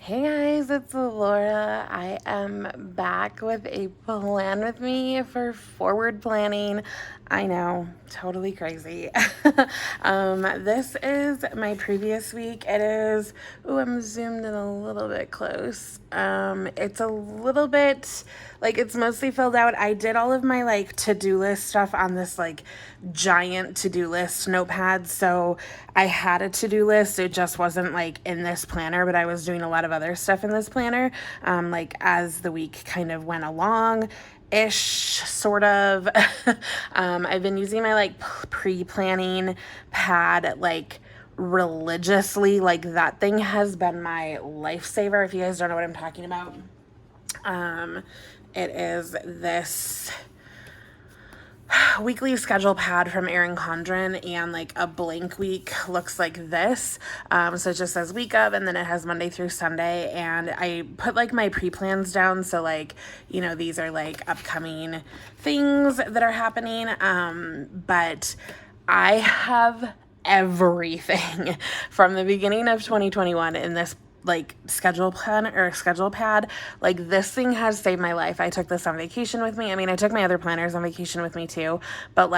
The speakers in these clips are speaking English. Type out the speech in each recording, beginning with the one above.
Hey guys, it's Laura. I am back with a plan with me for forward planning. I know, totally crazy. This is my previous week. It is, I'm zoomed in a little bit close. It's a little bit, it's mostly filled out. I did all of my to-do list stuff on this giant to-do list notepad. So I had a to-do list. It just wasn't in this planner, but I was doing a lot of other stuff in this planner. As the week kind of went along ish, sort of. I've been using my pre-planning pad religiously. That thing has been my lifesaver. If you guys don't know what I'm talking about, it is this weekly schedule pad from Erin Condren, and a blank week looks like this. So it just says week of, and then it has Monday through Sunday, and I put my pre-plans down. So these are upcoming things that are happening. But I have everything from the beginning of 2021 in this schedule plan or schedule pad. This thing has saved my life. I took this on vacation with me. I mean, I took my other planners on vacation with me too, but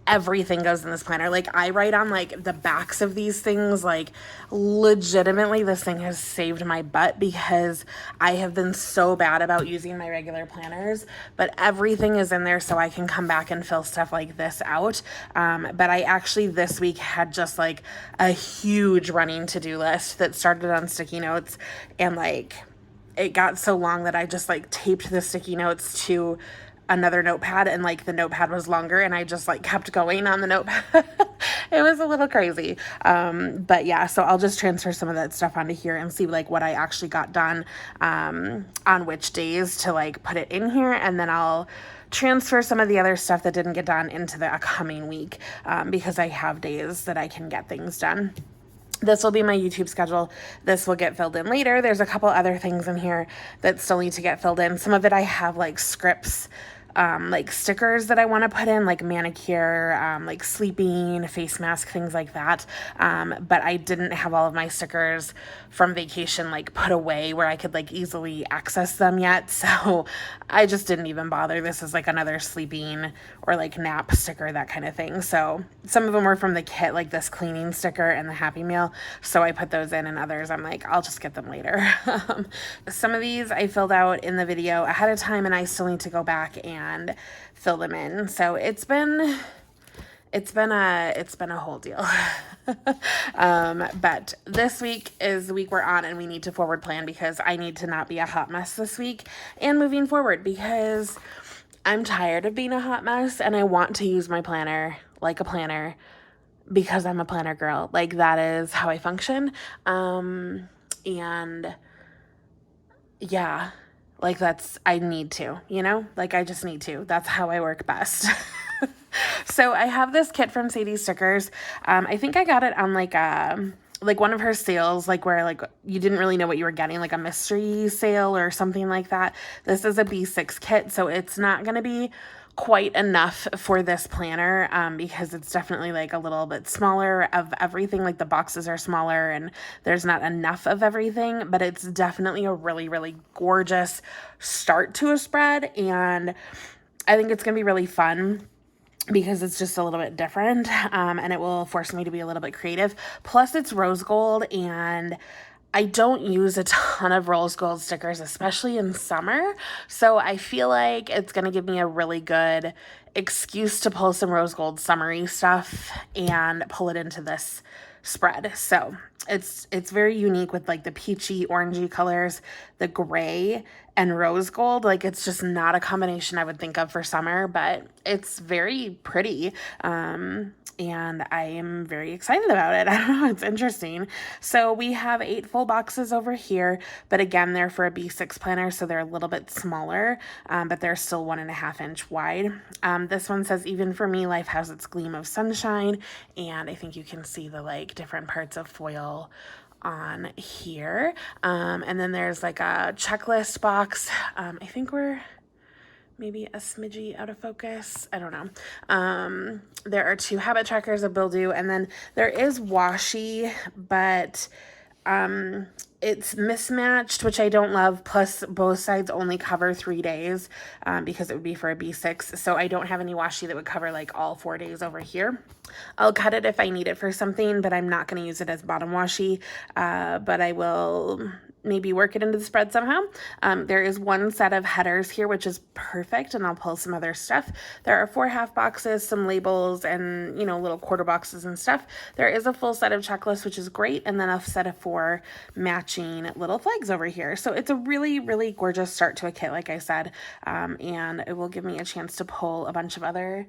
everything goes in this planner. I write on the backs of these things. Legitimately, this thing has saved my butt because I have been so bad about using my regular planners, but everything is in there so I can come back and fill stuff like this out. But I actually this week had just a huge running to-do list that started on sticky notes, and it got so long that I just taped the sticky notes to another notepad, and the notepad was longer, and I just kept going on the notepad. It was a little crazy. But yeah, so I'll just transfer some of that stuff onto here and see what I actually got done on which days to put it in here, and then I'll transfer some of the other stuff that didn't get done into the coming week, because I have days that I can get things done. This will be my YouTube schedule. This will get filled in later. There's a couple other things in here that still need to get filled in. Some of it I have scripts, stickers that I want to put in, manicure, sleeping, face mask, things like that. But I didn't have all of my stickers from vacation put away where I could easily access them yet. So I just didn't even bother. This is another sleeping or nap sticker, that kind of thing. So some of them were from the kit, this cleaning sticker and the Happy Meal. So I put those in, and others I'm I'll just get them later. Some of these I filled out in the video ahead of time, and I still need to go back and fill them in. So it's been a whole deal. But this week is the week we're on, and we need to forward plan because I need to not be a hot mess this week and moving forward, because I'm tired of being a hot mess, and I want to use my planner like a planner because I'm a planner girl. That is how I function. And yeah, I need to, I just need to. That's how I work best. So I have this kit from Sadie's Stickers. I think I got it on one of her sales, where you didn't really know what you were getting, a mystery sale or something like that. This is a B6 kit, so it's not going to be quite enough for this planner, because it's definitely a little bit smaller of everything. The boxes are smaller and there's not enough of everything, but it's definitely a really, really gorgeous start to a spread, and I think it's gonna be really fun because it's just a little bit different, and it will force me to be a little bit creative. Plus it's rose gold, and I don't use a ton of rose gold stickers, especially in summer. So I feel like it's going to give me a really good excuse to pull some rose gold summery stuff and pull it into this spread. So it's very unique with the peachy orangey colors, the gray and rose gold. It's just not a combination I would think of for summer, but it's very pretty. And I am very excited about it. I don't know, it's interesting. So we have 8 full boxes over here, but again, they're for a B6 planner, so they're a little bit smaller, but they're still 1.5 inch wide. This one says, even for me, life has its gleam of sunshine, and I think you can see the different parts of foil on here. And then there's a checklist box. I think we're maybe a smidgy out of focus. I don't know. There are 2 habit trackers of Build Do, and then there is washi, but It's mismatched, which I don't love. Plus, both sides only cover 3 days because it would be for a B6. So I don't have any washi that would cover like all 4 days over here. I'll cut it if I need it for something, but I'm not going to use it as bottom washi. But I will maybe work it into the spread somehow. There is one set of headers here, which is perfect, and I'll pull some other stuff. There are 4 half boxes, some labels, and, you know, little quarter boxes and stuff. There is a full set of checklists, which is great, and then a set of 4 matching little flags over here. So it's a really, really gorgeous start to a kit, like I said, and it will give me a chance to pull a bunch of other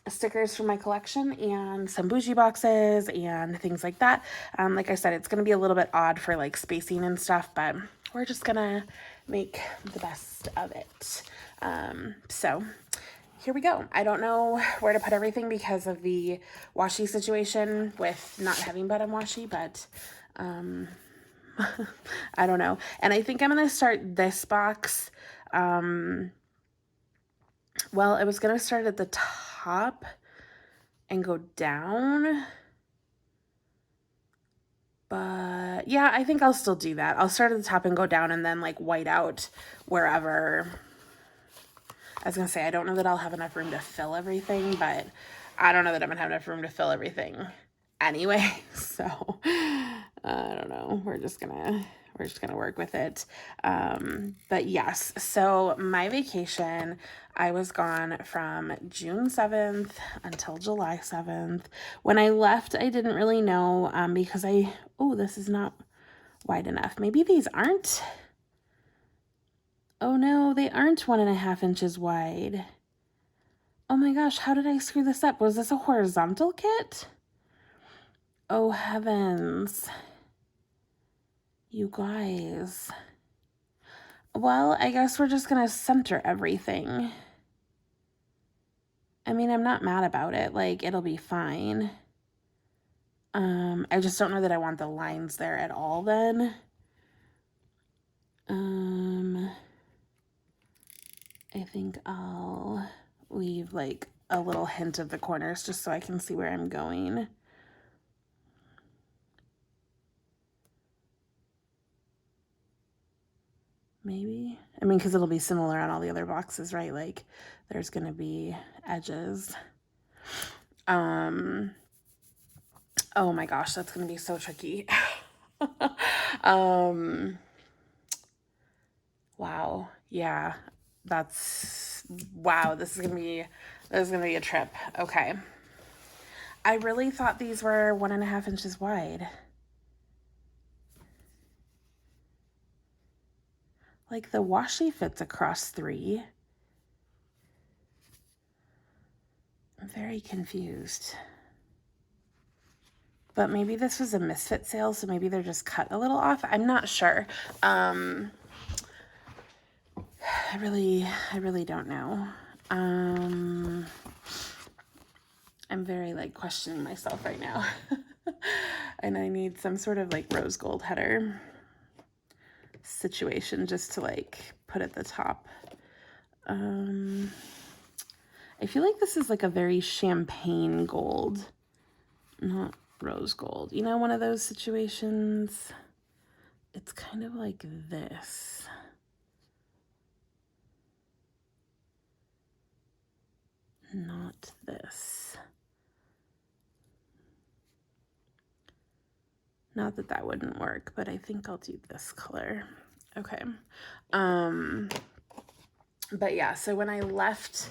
stickers from my collection and some bougie boxes and things like that. Like I said, it's going to be a little bit odd for like spacing and stuff, but we're just going to make the best of it. So here we go. I don't know where to put everything because of the washi situation with not having bottom washi, but I don't know. And I think I'm going to start this box. Well, I was going to start at the top and go down. But yeah, I think I'll still do that. I'll start at the top and go down and then like white out wherever. I was going to say, I don't know that I'll have enough room to fill everything, but I don't know that I'm going to have enough room to fill everything anyway. So I don't know. We're just gonna work with it. But yes, so my vacation, I was gone from June 7th until July 7th. When I left, I didn't really know because oh, this is not wide enough. Maybe these aren't. Oh no, they aren't 1.5 inches wide. Oh my gosh, how did I screw this up? Was this a horizontal kit? Oh heavens. You guys. Well, I guess we're just gonna center everything. I mean, I'm not mad about it. Like, it'll be fine. I just don't know that I want the lines there at all then. I think I'll leave like a little hint of the corners just so I can see where I'm going. Maybe. I mean, because it'll be similar on all the other boxes, right? Like, there's going to be edges. Oh my gosh, that's going to be so tricky. Wow. Yeah. Wow, this is going to be a trip. Okay. I really thought these were 1.5 inches wide. Like the washi fits across 3. I'm very confused. But maybe this was a misfit sale, so maybe they're just cut a little off. I'm not sure. I really don't know. I'm very like questioning myself right now. And I need some sort of like rose gold header situation just to like put at the top. I feel like this is like a very champagne gold, not rose gold. You know, one of those situations. It's kind of like this. Not this. Not that that wouldn't work, but I think I'll do this color. Okay. But yeah, so when I left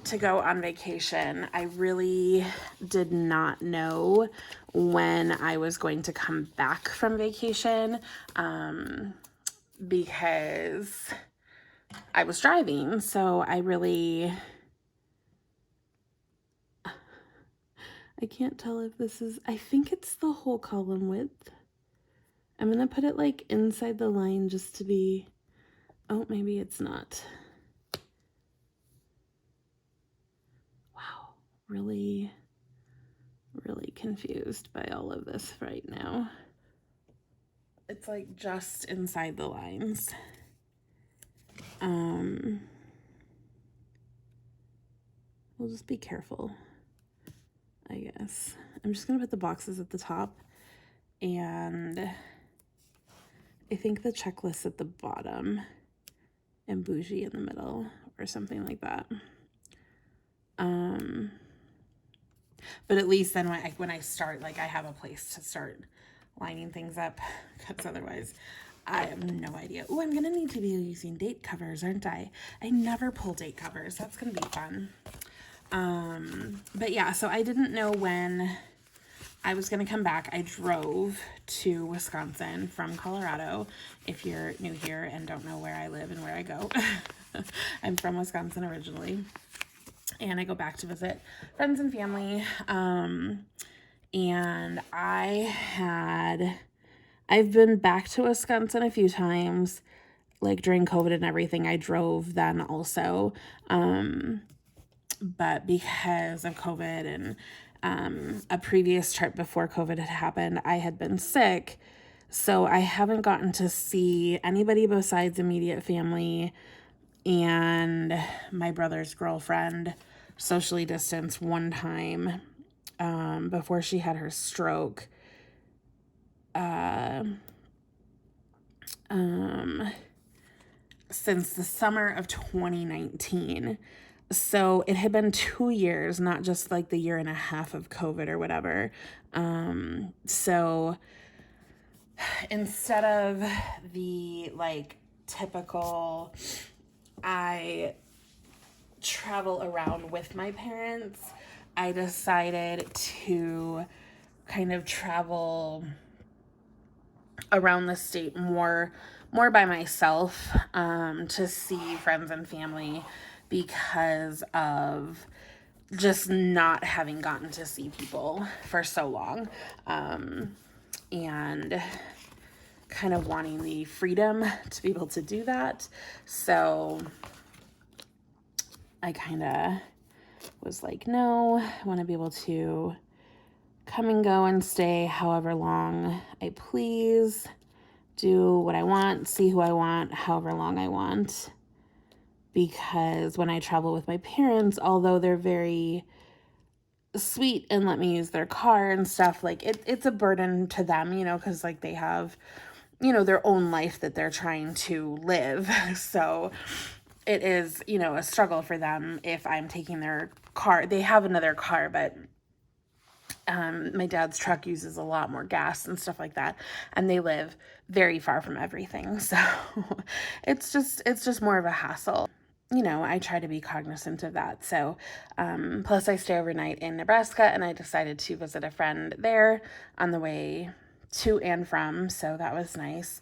to go on vacation, I really did not know when I was going to come back from vacation because I was driving. So I can't tell if this is, I think it's the whole column width. I'm going to put it like inside the line just to be, oh, maybe it's not. Wow, really confused by all of this right now. It's like just inside the lines. We'll just be careful, I guess. I'm just gonna put the boxes at the top and I think the checklist at the bottom and bougie in the middle or something like that. But at least then when I start, like, I have a place to start lining things up, because otherwise I have no idea. Oh, I'm gonna need to be using date covers, aren't I? I never pull date covers. That's gonna be fun. But yeah, so I didn't know when I was gonna come back. I drove to Wisconsin from Colorado. If you're new here and don't know where I live and where I go, I'm from Wisconsin originally, and I go back to visit friends and family. And I've been back to Wisconsin a few times, like during COVID and everything. I drove then also. But because of COVID and a previous trip before COVID had happened, I had been sick. So I haven't gotten to see anybody besides immediate family and my brother's girlfriend socially distanced one time before she had her stroke. Since the summer of 2019. So it had been 2 years, not just like the year and a half of COVID or whatever. So instead of the like typical, I travel around with my parents, I decided to kind of travel around the state more by myself, to see friends and family, because of just not having gotten to see people for so long, and kind of wanting the freedom to be able to do that. So I kind of was like, no, I want to be able to come and go and stay however long I please, do what I want, see who I want, however long I want. Because when I travel with my parents, although they're very sweet and let me use their car and stuff, like it's a burden to them, because like they have, their own life that they're trying to live. So it is, a struggle for them if I'm taking their car. They have another car, but my dad's truck uses a lot more gas and stuff like that, and they live very far from everything. So it's just more of a hassle. I try to be cognizant of that. So, plus I stay overnight in Nebraska, and I decided to visit a friend there on the way to and from. So that was nice.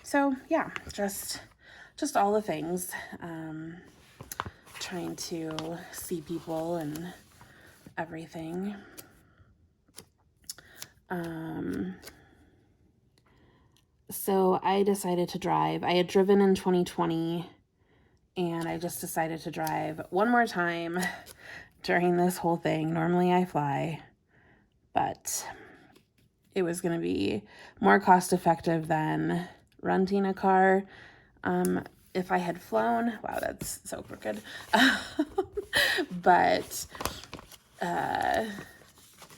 So yeah, just all the things, trying to see people and everything. So I decided to drive. I had driven in 2020, and I just decided to drive one more time during this whole thing. Normally I fly, but it was going to be more cost effective than renting a car. If I had flown, wow, that's so crooked. But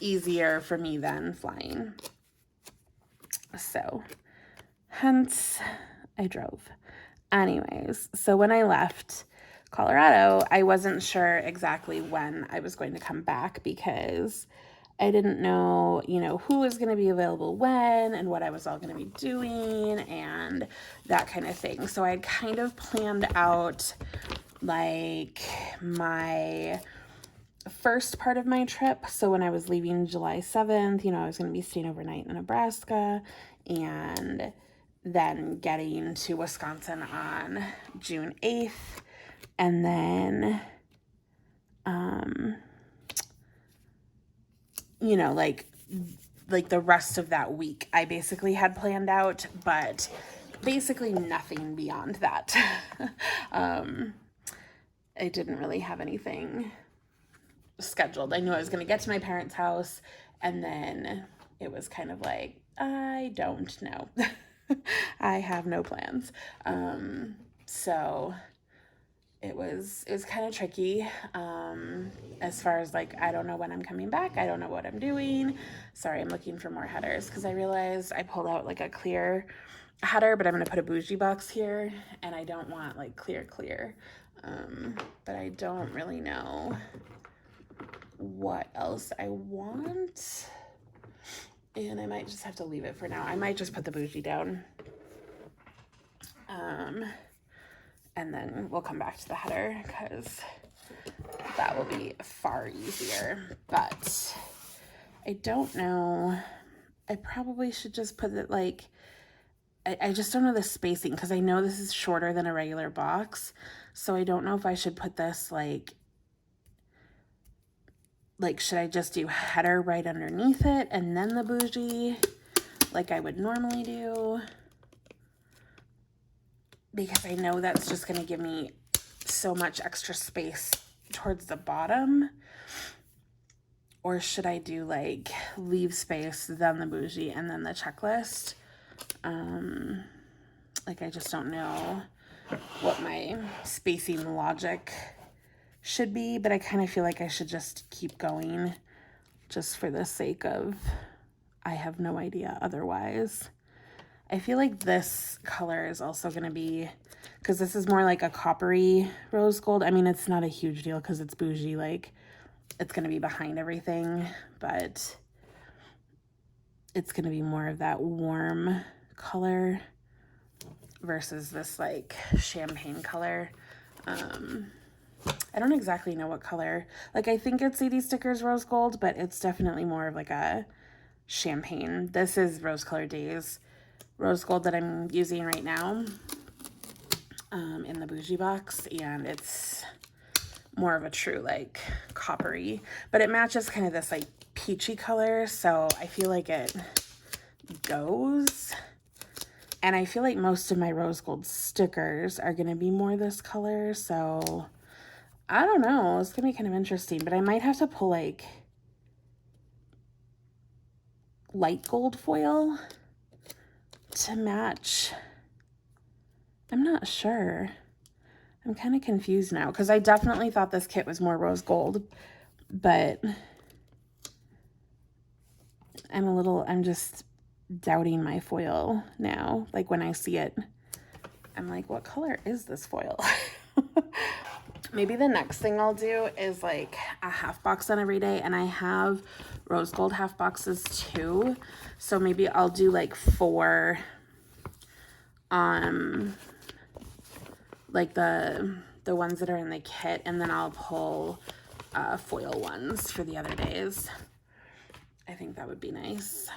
easier for me than flying. So hence I drove. Anyways, so when I left Colorado, I wasn't sure exactly when I was going to come back, because I didn't know, who was going to be available when and what I was all going to be doing and that kind of thing. So I had kind of planned out like my first part of my trip. So when I was leaving July 7th, I was going to be staying overnight in Nebraska, and then getting to Wisconsin on June 8th. And then, like the rest of that week, I basically had planned out, but basically nothing beyond that. I didn't really have anything scheduled. I knew I was going to get to my parents' house, and then it was kind of like, I don't know. I have no plans. So it was kind of tricky, as far as like, I don't know when I'm coming back. I don't know what I'm doing. Sorry, I'm looking for more headers because I realized I pulled out like a clear header, but I'm going to put a bougie box here, and I don't want like clear. But I don't really know what else I want. And I might just have to leave it for now. I might just put the bougie down. And then we'll come back to the header because that will be far easier. But I don't know. I probably should just put it like, I just don't know the spacing because I know this is shorter than a regular box. So I don't know if I should put this like should I just do header right underneath it and then the bougie like I would normally do? Because I know that's just going to give me so much extra space towards the bottom. Or should I do like leave space, then the bougie, and then the checklist? Like I just don't know what my spacing logic should be, but I kind of feel like I should just keep going just for the sake of I have no idea otherwise. I feel like this color is also going to be, because this is more like a coppery rose gold. I mean, it's not a huge deal because it's bougie, like it's going to be behind everything, but it's going to be more of that warm color versus this like champagne color. I don't exactly know what color. Like I think it's CD Stickers rose gold, but it's definitely more of like a champagne. This is Rose Colored Days rose gold that I'm using right now in the bougie box, and it's more of a true like coppery, but it matches kind of this like peachy color, so I feel like it goes. And I feel like most of my rose gold stickers are going to be more this color, so I don't know, it's gonna be kind of interesting, but I might have to pull like light gold foil to match. I'm not sure. I'm kind of confused now because I definitely thought this kit was more rose gold, but I'm just doubting my foil now. Like when I see it, I'm like, what color is this foil? Maybe the next thing I'll do is like a half box on every day, and I have rose gold half boxes too. So maybe I'll do like 4 like the ones that are in the kit, and then I'll pull foil ones for the other days. I think that would be nice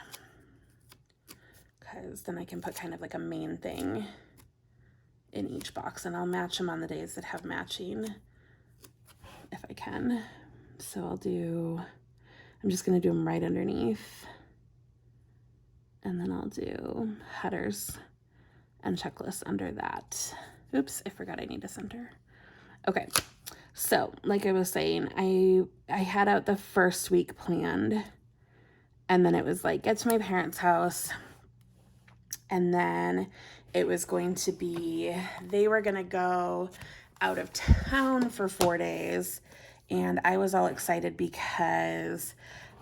because then I can put kind of like a main thing in each box, and I'll match them on the days that have matching if I can. So I'm just going to do them right underneath, and then I'll do headers and checklists under that. Oops, I forgot I need a center. Okay, so like I was saying, I had out the first week planned, and then it was like, get to my parents' house, and then it was going to be, they were going to go out of town for 4 days, and I was all excited because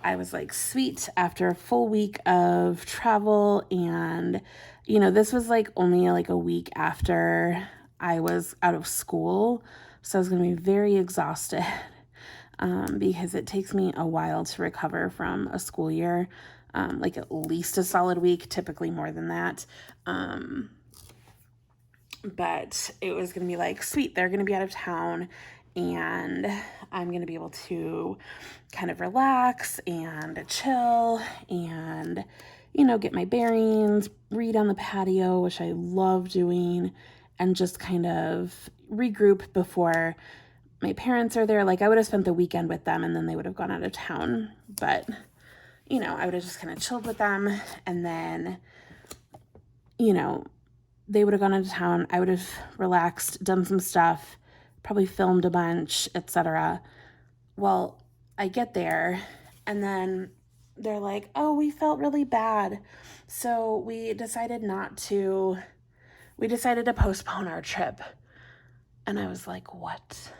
I was like, sweet, after a full week of travel, and you know, this was like only like a week after I was out of school, so I was going to be very exhausted because it takes me a while to recover from a school year, like at least a solid week, typically more than that. But it was going to be like, sweet, they're going to be out of town, and I'm going to be able to kind of relax and chill and, you know, get my bearings, read on the patio, which I love doing, and just kind of regroup before my parents are there. Like I would have spent the weekend with them, and then they would have gone out of town, but you know, I would have just kind of chilled with them, and then, you know, they would have gone out of town. I would have relaxed, done some stuff, probably filmed a bunch, etc. Well, I get there, and then they're like, oh, we felt really bad, so we decided to postpone our trip. And I was like, what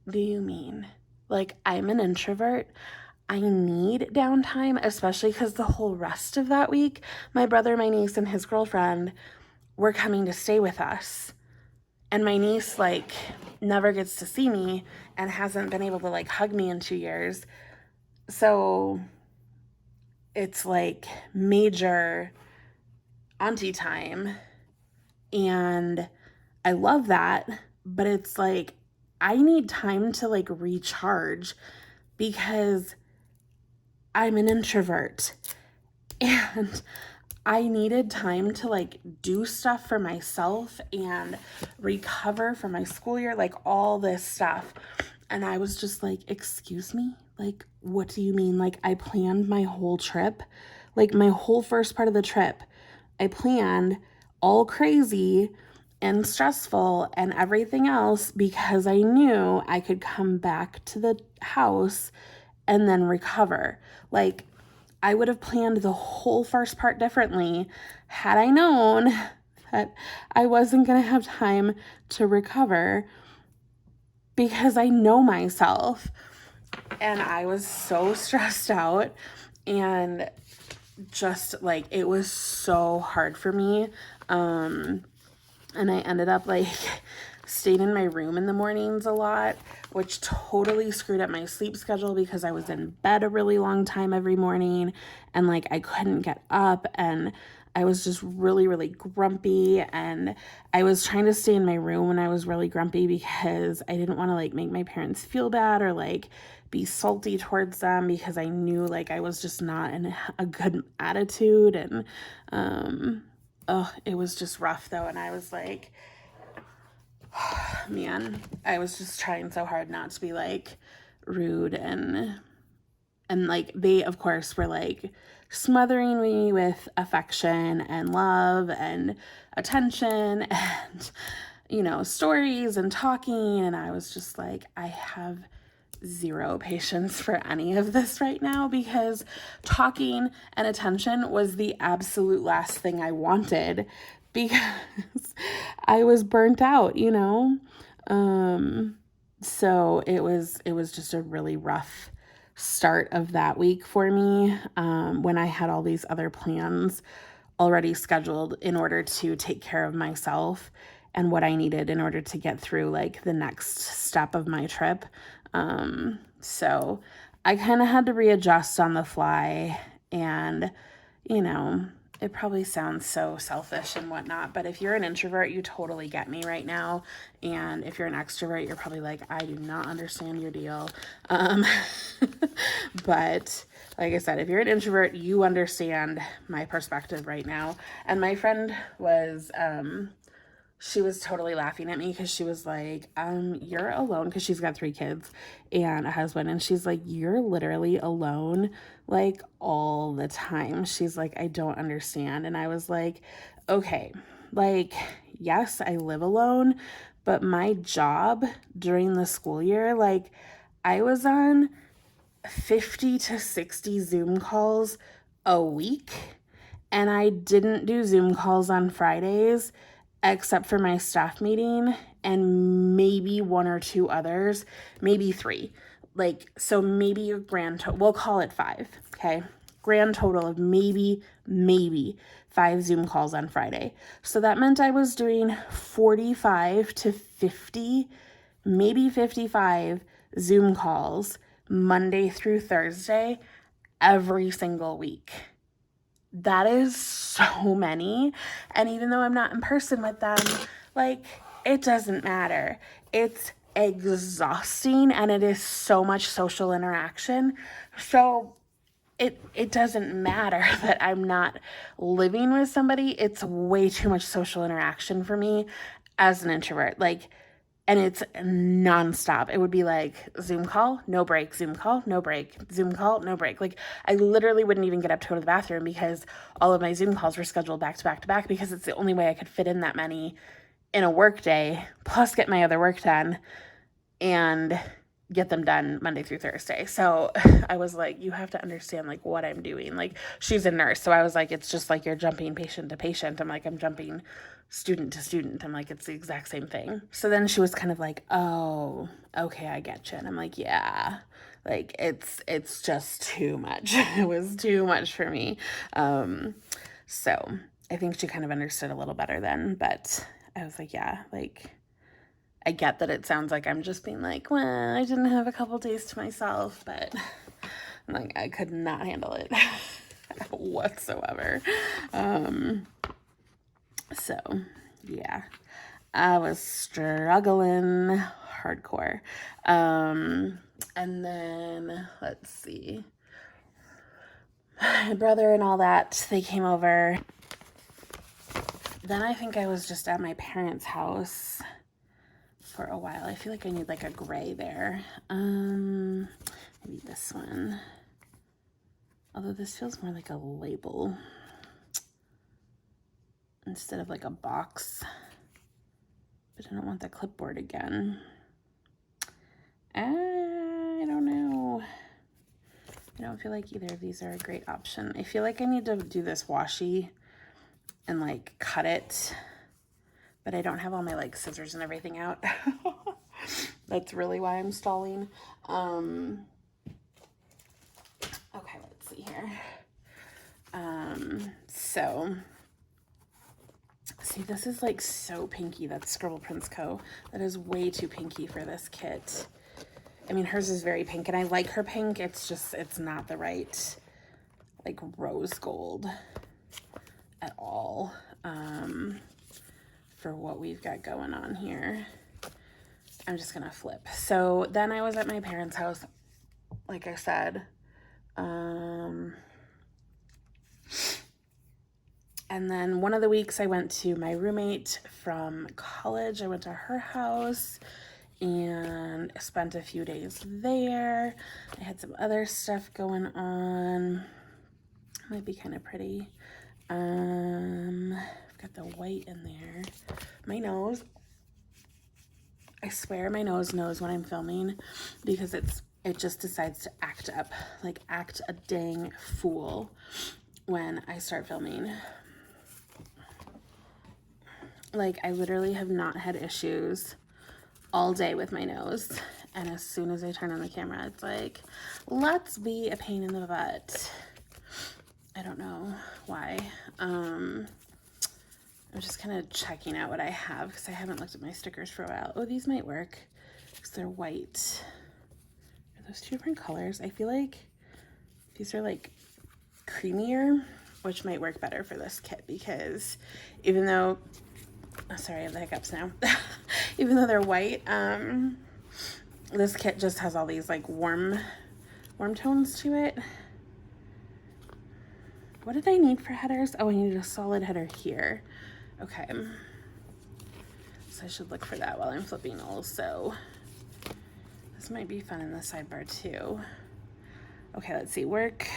do you mean? Like, I'm an introvert. I need downtime, especially because the whole rest of that week, my brother, my niece, and his girlfriend were coming to stay with us. And my niece, like, never gets to see me and hasn't been able to, like, hug me in 2 years. So it's, like, major auntie time. And I love that. But it's, like, I need time to, like, recharge because I'm an introvert. And I needed time to, like, do stuff for myself and recover from my school year, like, all this stuff. And I was just like, excuse me? Like, what do you mean? Like, I planned my whole trip, like, my whole first part of the trip. I planned all crazy and stressful and everything else because I knew I could come back to the house and then recover. Like, I would have planned the whole first part differently had I known that I wasn't going to have time to recover because I know myself. And I was so stressed out and just like, it was so hard for me. And I ended up like staying in my room in the mornings a lot, which totally screwed up my sleep schedule because I was in bed a really long time every morning and like I couldn't get up and I was just really, really grumpy. And I was trying to stay in my room when I was really grumpy because I didn't want to like make my parents feel bad or like be salty towards them because I knew like I was just not in a good attitude. And it was just rough though. And I was like, man, I was just trying so hard not to be like rude and like they of course were like smothering me with affection and love and attention and you know stories and talking, and I was just like, I have zero patience for any of this right now because talking and attention was the absolute last thing I wanted because I was burnt out, you know? So it was just a really rough start of that week for me when I had all these other plans already scheduled in order to take care of myself and what I needed in order to get through like the next step of my trip. So I kind of had to readjust on the fly, and you know, it probably sounds so selfish and whatnot, but if you're an introvert, you totally get me right now. And if you're an extrovert, you're probably like, I do not understand your deal. But like I said, if you're an introvert, you understand my perspective right now. And my friend was, she was totally laughing at me because she was like, you're alone, because she's got 3 kids and a husband, and she's like, you're literally alone like all the time. She's like, I don't understand. And I was like, okay, like, yes, I live alone, but my job during the school year, like, I was on 50 to 60 Zoom calls a week, and I didn't do Zoom calls on Fridays except for my staff meeting and maybe 1 or 2 others, maybe 3. Like, so maybe a grand total, we'll call it 5, okay? Grand total of maybe 5 Zoom calls on Friday. So that meant I was doing 45 to 50, maybe 55 Zoom calls Monday through Thursday every single week. That is so many. And even though I'm not in person with them, like, it doesn't matter. It's exhausting and it is so much social interaction. So it doesn't matter that I'm not living with somebody. It's way too much social interaction for me as an introvert. Like, and it's nonstop. It would be like Zoom call, no break, Zoom call, no break, Zoom call, no break. Like, I literally wouldn't even get up to go to the bathroom because all of my Zoom calls were scheduled back to back to back because it's the only way I could fit in that many in a work day, plus get my other work done. And get them done Monday through Thursday. So I was like, you have to understand like what I'm doing. Like, she's a nurse. So I was like, it's just like you're jumping patient to patient. I'm like, I'm jumping student to student. I'm like, it's the exact same thing. So then she was kind of like, oh, okay, I get you. And I'm like, yeah, like it's just too much. It was too much for me. So I think she kind of understood a little better then, but I was like, yeah, like, I get that it sounds like I'm just being like, well, I didn't have a couple days to myself, but I'm like, I could not handle it whatsoever. So yeah, I was struggling hardcore. And then let's see, my brother and all that, they came over. Then I think I was just at my parents' house for a while. I feel like I need like a gray there. Maybe this one. Although this feels more like a label instead of like a box. But I don't want the clipboard again. I don't know. I don't feel like either of these are a great option. I feel like I need to do this washi and like cut it, but I don't have all my like scissors and everything out. That's really why I'm stalling. Okay, let's see here. So see, this is like so pinky. That's Scribble Prints Co. That is way too pinky for this kit. I mean, hers is very pink and I like her pink. It's just, it's not the right like rose gold at all for what we've got going on here. I'm just gonna flip. So then I was at my parents' house, like I said. And then one of the weeks I went to my roommate from college. I went to her house and spent a few days there. I had some other stuff going on. Might be kind of pretty. I've got the white in there. My nose. I swear my nose knows when I'm filming because it just decides to act up, like act a dang fool when I start filming. Like, I literally have not had issues all day with my nose. And as soon as I turn on the camera, it's like, let's be a pain in the butt. I don't know why. I'm just kind of checking out what I have because I haven't looked at my stickers for a while. Oh, these might work because they're white. Are those two different colors? I feel like these are like creamier, which might work better for this kit because even though, oh, sorry, I have the hiccups now. Even though they're white, this kit just has all these like warm tones to it. What did I need for headers? Oh, I needed a solid header here. Okay. So I should look for that while I'm flipping also. This might be fun in the sidebar too. Okay, let's see. Work.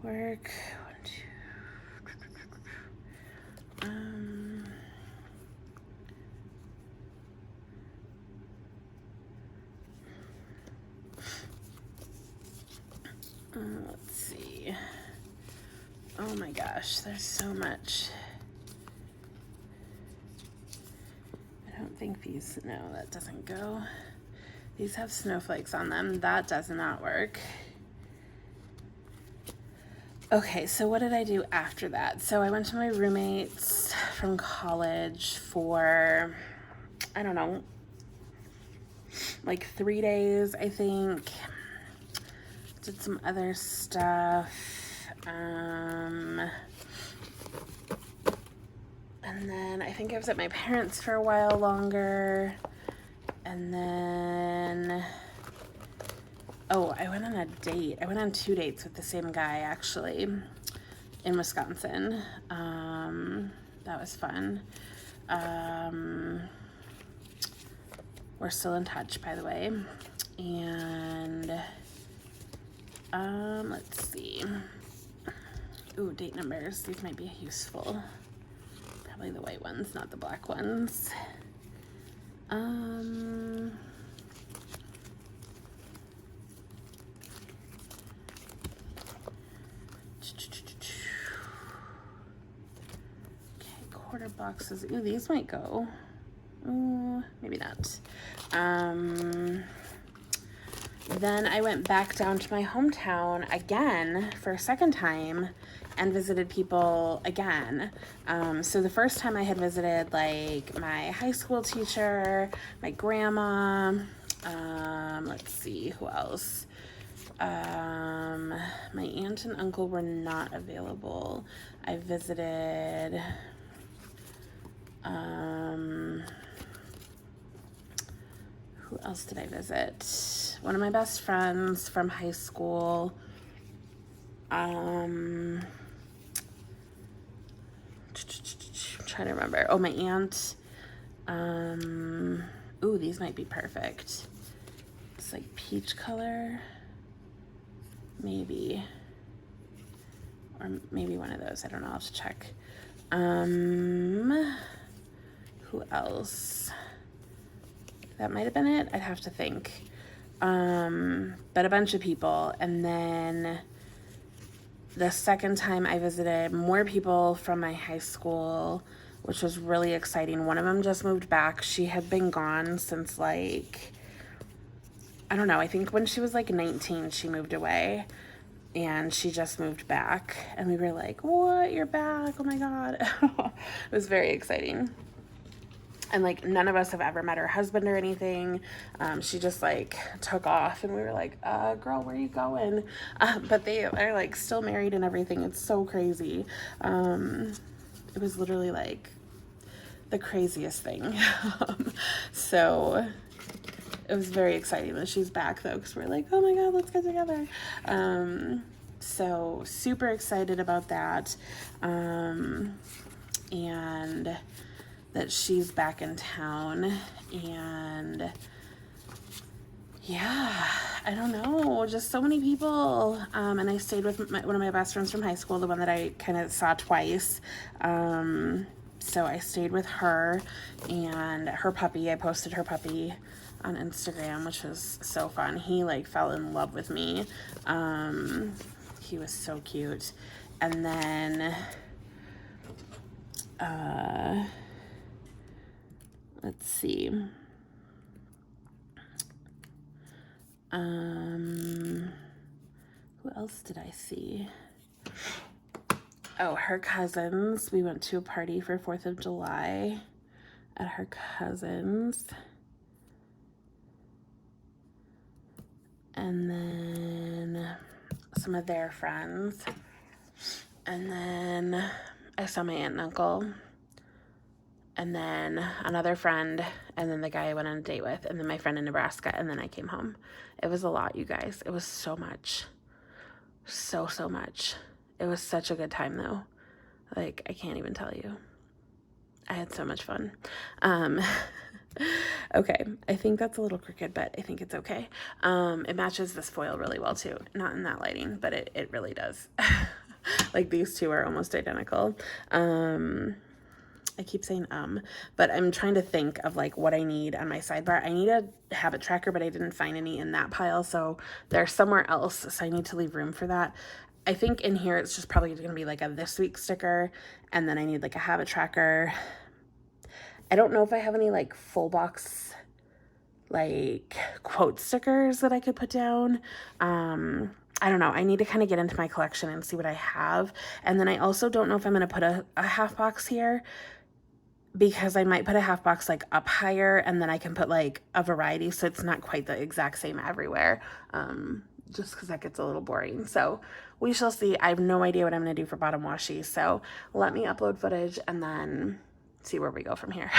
One, two. Let's see. Oh my gosh, there's so much. I don't think these, no, that doesn't go. These have snowflakes on them. That does not work. Okay, so what did I do after that? So I went to my roommates from college for, I don't know, like 3 days, I think. Did some other stuff. And then I think I was at my parents' for a while longer. And then, oh, I went on a date. I went on 2 dates with the same guy, actually, in Wisconsin. That was fun. We're still in touch, by the way. And let's see. Ooh, date numbers. These might be useful. Probably the white ones, not the black ones. quarter boxes. Ooh, these might go. Ooh, maybe not. Then I went back down to my hometown again for a second time and visited people again. So the first time I had visited like my high school teacher, my grandma, let's see, who else? My aunt and uncle were not available. I visited, who else did I visit? One of my best friends from high school. I'm trying to remember. Oh, my aunt. Ooh, these might be perfect. It's like peach color. Maybe. Or maybe one of those. I don't know. I'll have to check. Who else? That might have been it. I'd have to think. But a bunch of people. And then the second time I visited more people from my high school, which was really exciting. One of them just moved back. She had been gone since like, I don't know, I think when she was like 19, she moved away and she just moved back. And we were like, what? You're back? Oh my God. It was very exciting. And like none of us have ever met her husband or anything. She just like took off and we were like, girl, where are you going? But they are like still married and everything. It's so crazy. It was literally like the craziest thing. So it was very exciting that she's back though, because we're like, oh my God, let's get together. So super excited about that. And that she's back in town. And yeah, I don't know, just so many people. And I stayed with one of my best friends from high school, the one that I kind of saw twice. So I stayed with her and her puppy. I posted her puppy on Instagram, which was so fun. He like fell in love with me. He was so cute. And then let's see. Who else did I see? Oh, her cousins. We went to a party for 4th of July at her cousins. And then some of their friends. And then I saw my aunt and uncle. And then another friend, and then the guy I went on a date with, and then my friend in Nebraska, and then I came home. It was a lot, you guys. It was so much. So much. It was such a good time, though. Like, I can't even tell you. I had so much fun. Okay, I think that's a little crooked, but I think it's okay. It matches this foil really well, too. Not in that lighting, but it really does. Like, these two are almost identical. I keep saying but I'm trying to think of like what I need on my sidebar. I need a habit tracker, but I didn't find any in that pile, so they're somewhere else, so I need to leave room for that. I think in here it's just probably going to be like a this week sticker, and then I need like a habit tracker. I don't know if I have any like full box like quote stickers that I could put down. I don't know. I need to kind of get into my collection and see what I have. And then I also don't know if I'm going to put a half box here, because I might put a half box like up higher, and then I can put like a variety so it's not quite the exact same everywhere, just because that gets a little boring. So we shall see. I have no idea what I'm going to do for bottom washi, so let me upload footage and then see where we go from here.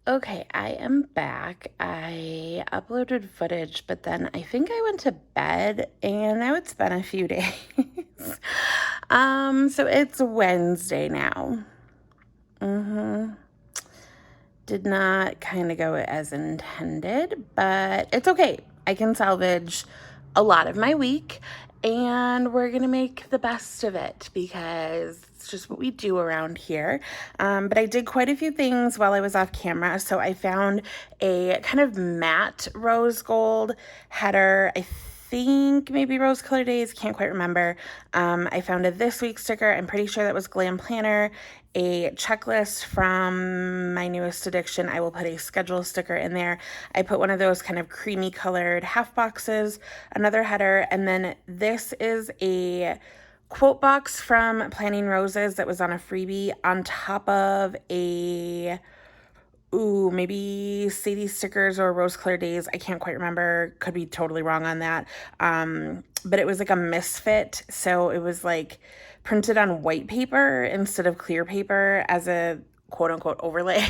Okay, I am back. I uploaded footage, but then I think I went to bed, and now it's been a few days. So it's Wednesday now. Did not kind of go as intended, but it's okay. I can salvage a lot of my week, and we're gonna make the best of it because it's just what we do around here. But I did quite a few things while I was off camera. So I found a kind of matte rose gold header. I think maybe Rose Color Days, can't quite remember. I found a this week sticker. I'm pretty sure that was Glam Planner, a checklist from my newest addiction. I will put a schedule sticker in there. I put one of those kind of creamy colored half boxes, another header, and then this is a quote box from Planning Roses that was on a freebie on top of a maybe Sadie Stickers or Rose Color Days. I can't quite remember. Could be totally wrong on that. But it was like a misfit. So it was like printed on white paper instead of clear paper as a quote unquote overlay.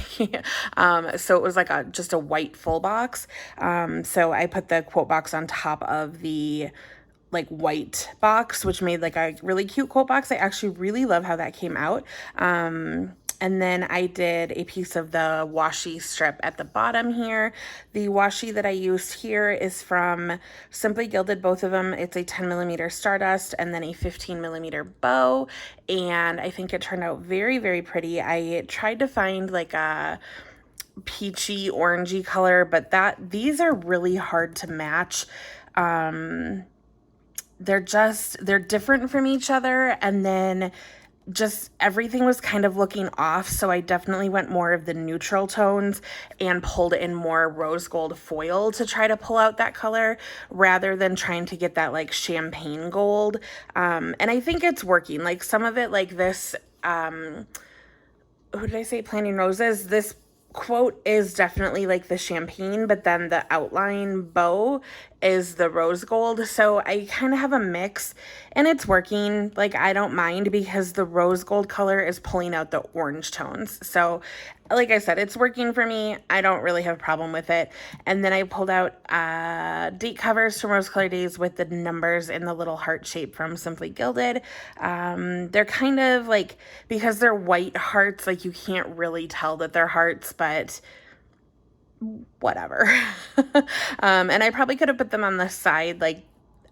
So it was like just a white full box. So I put the quote box on top of the like white box, which made like a really cute quote box. I actually really love how that came out. And then I did a piece of the washi strip at the bottom here. The washi that I used here is from Simply Gilded, both of them. It's a 10mm Stardust and then a 15mm bow. And I think it turned out very, very pretty. I tried to find like a peachy, orangey color, but these are really hard to match. They're different from each other, and then just everything was kind of looking off, so I definitely went more of the neutral tones and pulled in more rose gold foil to try to pull out that color rather than trying to get that like champagne gold. And I think it's working. Like some of it, like this, who did I say, Planting Roses? This quote is definitely like the champagne, but then the outline bow is the rose gold. So I kind of have a mix and it's working. Like I don't mind because the rose gold color is pulling out the orange tones. So like I said, it's working for me. I don't really have a problem with it. And then I pulled out date covers from Rose Color Days with the numbers in the little heart shape from Simply Gilded. They're kind of like, because they're white hearts, like you can't really tell that they're hearts, but whatever. And I probably could have put them on the side, like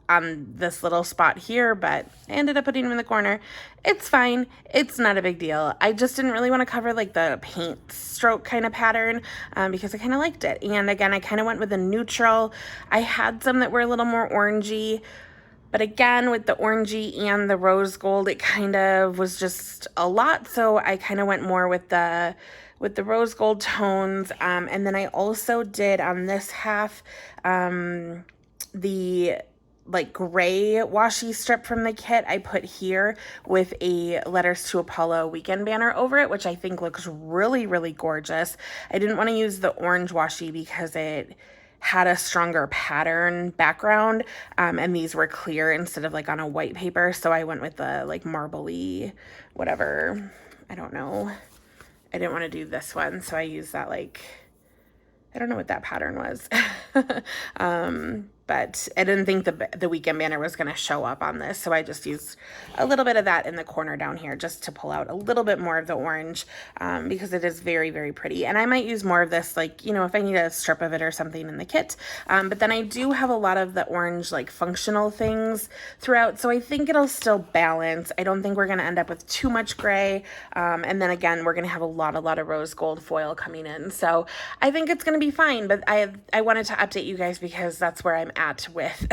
on this little spot here, but I ended up putting them in the corner. It's fine. It's not a big deal. I just didn't really want to cover like the paint stroke kind of pattern because I kind of liked it. And again, I kind of went with a neutral. I had some that were a little more orangey, but again, with the orangey and the rose gold, it kind of was just a lot. So I kind of went more with the rose gold tones. And then I also did on this half, the like gray washi strip from the kit I put here with a Letters to Apollo weekend banner over it, which I think looks really, really gorgeous. I didn't want to use the orange washi because it had a stronger pattern background, and these were clear instead of like on a white paper. So I went with the like marbly, whatever, I don't know. I didn't want to do this one, so I used that like, I don't know what that pattern was. But I didn't think the weekend banner was going to show up on this, so I just used a little bit of that in the corner down here just to pull out a little bit more of the orange, because it is very, very pretty. And I might use more of this, like, you know, if I need a strip of it or something in the kit. But then I do have a lot of the orange, like, functional things throughout, so I think it'll still balance. I don't think we're going to end up with too much gray. And then again, we're going to have a lot of rose gold foil coming in. So I think it's going to be fine, but I wanted to update you guys because that's where I'm at with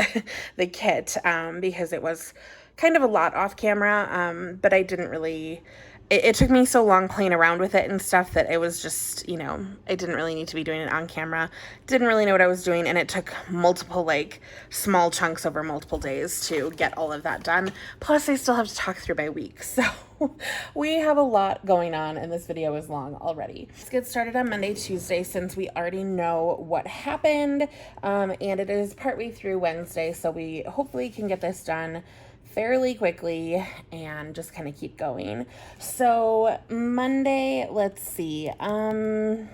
the kit, because it was kind of a lot off camera, but I didn't really, it took me so long playing around with it and stuff that it was just, you know, I didn't really need to be doing it on camera, didn't really know what I was doing, and it took multiple like small chunks over multiple days to get all of that done, plus I still have to talk through by week, so we have a lot going on and this video is long already. Let's get started on Monday, Tuesday, since we already know what happened, and it is partway through Wednesday, so we hopefully can get this done fairly quickly and just kind of keep going. So Monday, let's see, Monday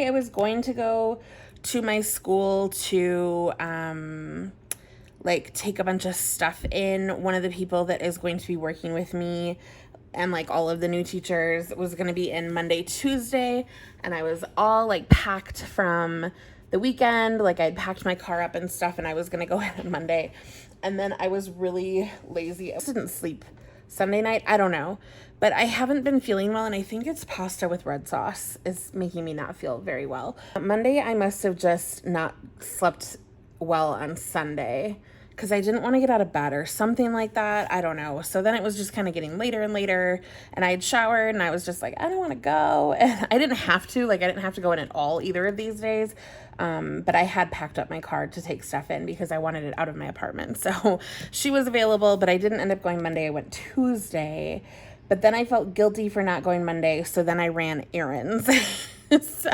I was going to go to my school to like take a bunch of stuff in. One of the people that is going to be working with me and like all of the new teachers was going to be in Monday, Tuesday, and I was all like packed from the weekend. Like I'd packed my car up and stuff, and I was going to go in on Monday, and then I was really lazy. I didn't sleep Sunday night, I don't know. But I haven't been feeling well, and I think it's pasta with red sauce is making me not feel very well. Monday, I must have just not slept well on Sunday because I didn't want to get out of bed or something like that. I don't know. So then it was just kind of getting later and later, and I had showered, and I was just like, I don't want to go. And I didn't have to. Like, I didn't have to go in at all either of these days. But I had packed up my car to take stuff in because I wanted it out of my apartment. So she was available, but I didn't end up going Monday. I went Tuesday. But then I felt guilty for not going Monday, so then I ran errands. So,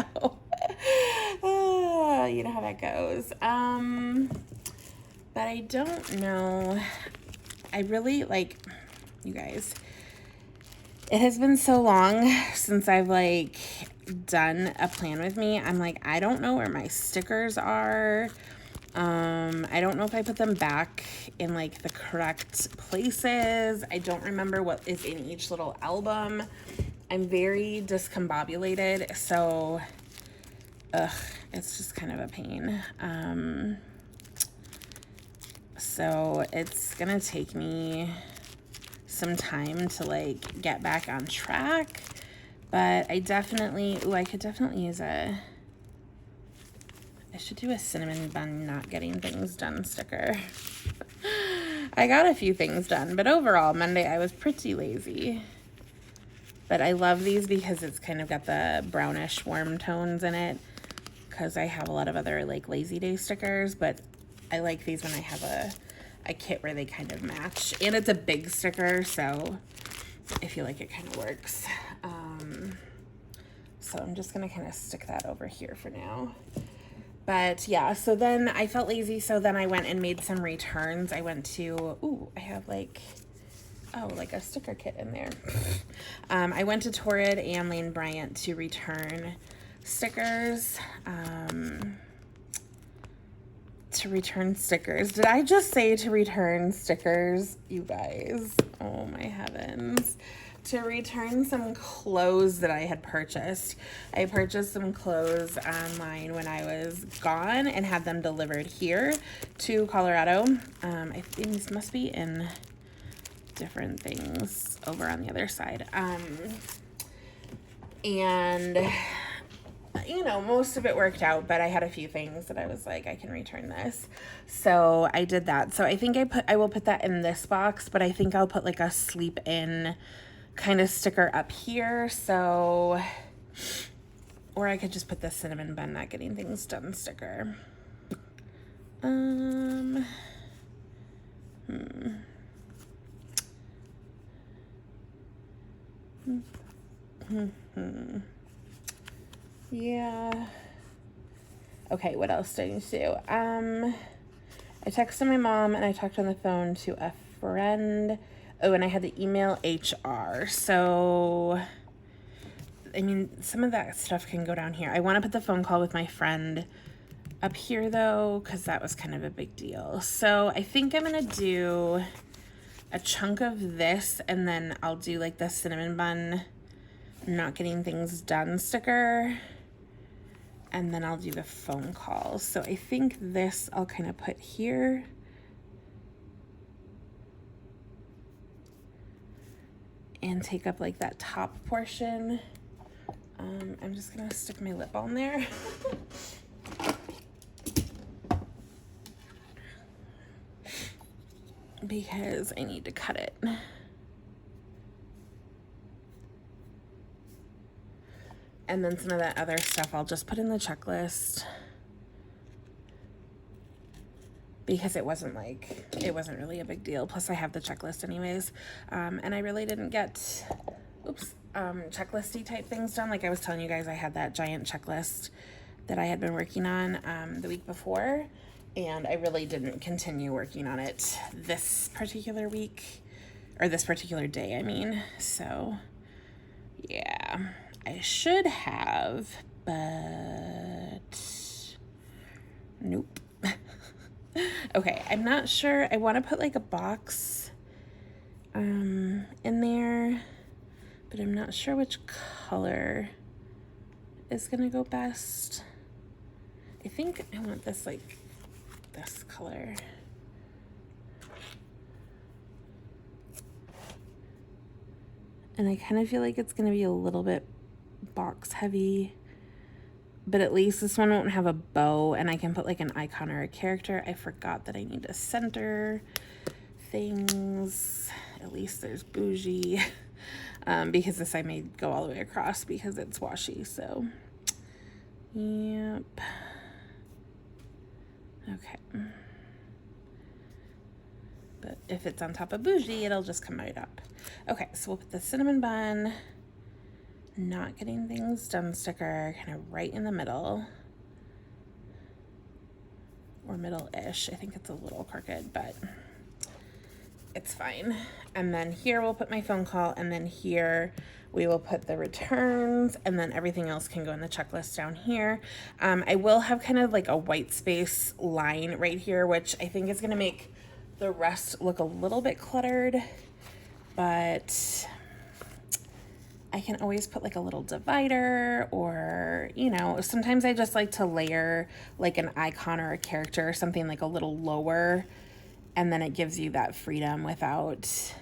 you know how that goes. But I don't know. I really, like, you guys, it has been so long since I've, like, done a plan with me. I'm like, I don't know where my stickers are. I don't know if I put them back in like the correct places. I don't remember what is in each little album. I'm very discombobulated, so it's just kind of a pain. So it's gonna take me some time to like get back on track, but I definitely, I could definitely use I should do a cinnamon bun not getting things done sticker. I got a few things done, but overall, Monday I was pretty lazy. But I love these because it's kind of got the brownish warm tones in it, because I have a lot of other like lazy day stickers, but I like these when I have a kit where they kind of match. And it's a big sticker, so I feel like it kind of works. So I'm just going to kind of stick that over here for now. But yeah, so then I felt lazy, so then I went and made some returns. I went to, I have like, like a sticker kit in there. I went to Torrid and Lane Bryant to return stickers. Did I just say to return stickers, you guys? Oh my heavens. To return some clothes that I had purchased. I purchased some clothes online when I was gone and had them delivered here to Colorado. I think these must be in different things over on the other side. And you know, most of it worked out, but I had a few things that I was like, I can return this. So I did that. So I think I will put that in this box, but I think I'll put like a sleep in kind of sticker up here. So, or I could just put the cinnamon bun not getting things done sticker. Yeah. Okay, what else do I need to do? I texted my mom and I talked on the phone to a friend. Oh, and I had to email HR. So, I mean, some of that stuff can go down here. I want to put the phone call with my friend up here, though, because that was kind of a big deal. So, I think I'm going to do a chunk of this, and then I'll do, like, the cinnamon bun not getting things done sticker, and then I'll do the phone call. So, I think this I'll kind of put here. And take up like that top portion. I'm just gonna stick my lip balm there. Because I need to cut it. And then some of that other stuff I'll just put in the checklist. Because it wasn't really a big deal. Plus I have the checklist anyways. And I really didn't get, checklisty type things done. Like I was telling you guys, I had that giant checklist that I had been working on the week before. And I really didn't continue working on it this particular week, or this particular day, I mean. So, yeah, I should have, but nope. Okay, I'm not sure. I want to put like a box in there, but I'm not sure which color is gonna go best. I think I want this like this color. And I kind of feel like it's going to be a little bit box heavy, but at least this one won't have a bow and I can put like an icon or a character. I forgot that I need to center things. At least there's bougie, because this I may go all the way across because it's washi. So, yep. Okay. But if it's on top of bougie, it'll just come right up. Okay, so we'll put the cinnamon bun, not getting things done sticker, kind of right in the middle. Or middle-ish. I think it's a little crooked, but it's fine. And then here we'll put my phone call, and then here we will put the returns, and then everything else can go in the checklist down here. I will have kind of like a white space line right here, which I think is going to make the rest look a little bit cluttered, but I can always put like a little divider, or, you know, sometimes I just like to layer like an icon or a character or something like a little lower, and then it gives you that freedom without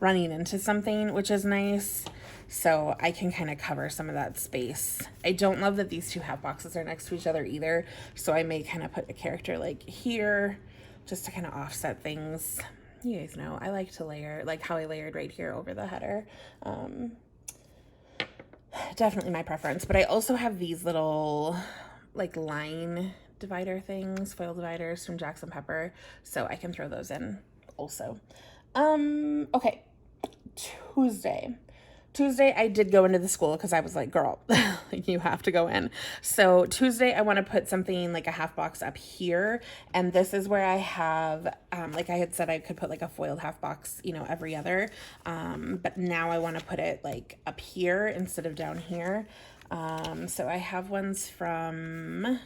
running into something, which is nice. So I can kind of cover some of that space. I don't love that these two half boxes are next to each other either, so I may kind of put a character like here just to kind of offset things. You guys know I like to layer, like how I layered right here over the header. Definitely my preference, but I also have these little like line divider things, foil dividers from Jackson Pepper, so I can throw those in also. Okay, Tuesday I did go into the school because I was like, girl, you have to go in. So Tuesday I want to put something like a half box up here, and this is where I have, like I had said, I could put like a foiled half box, you know, every other, but now I want to put it like up here instead of down here. So I have ones from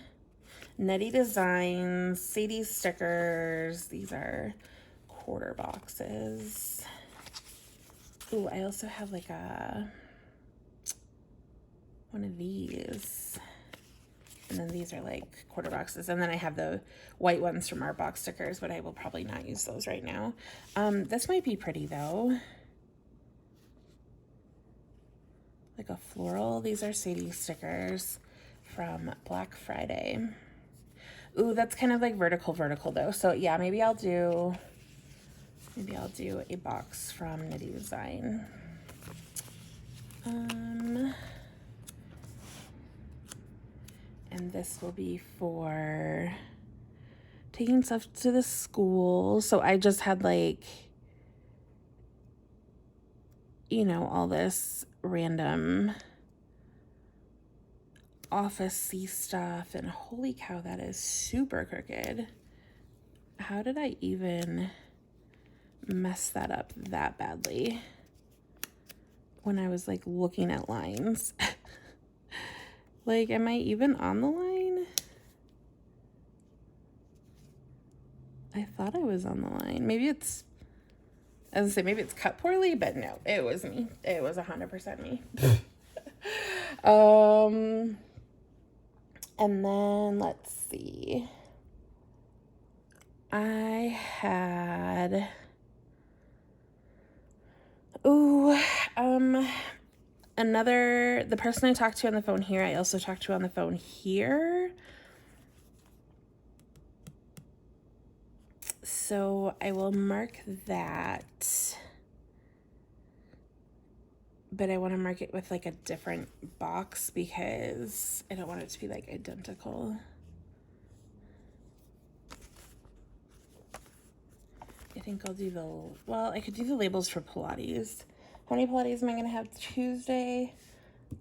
Netty Designs, Sadie Stickers. These are quarter boxes. Ooh, I also have like one of these. And then these are like quarter boxes. And then I have the white ones from Art Box Stickers, but I will probably not use those right now. This might be pretty though. Like a floral. These are Sadie Stickers from Black Friday. Ooh, that's kind of like vertical though. So yeah, maybe I'll do a box from Nitty Design. And this will be for taking stuff to the school. So I just had like, you know, all this random office-y stuff, and holy cow, that is super crooked. How did I even mess that up that badly when I was like looking at lines? Like, am I even on the line? I thought I was on the line. Maybe it's, I was gonna say, maybe it's cut poorly, but no, it was me. It was 100% me. And then let's see. I had, the person I talked to on the phone here, I also talked to on the phone here. So I will mark that, but I want to mark it with like a different box because I don't want it to be like identical. I think I'll do I could do the labels for Pilates. How many Pilates am I going to have? Tuesday,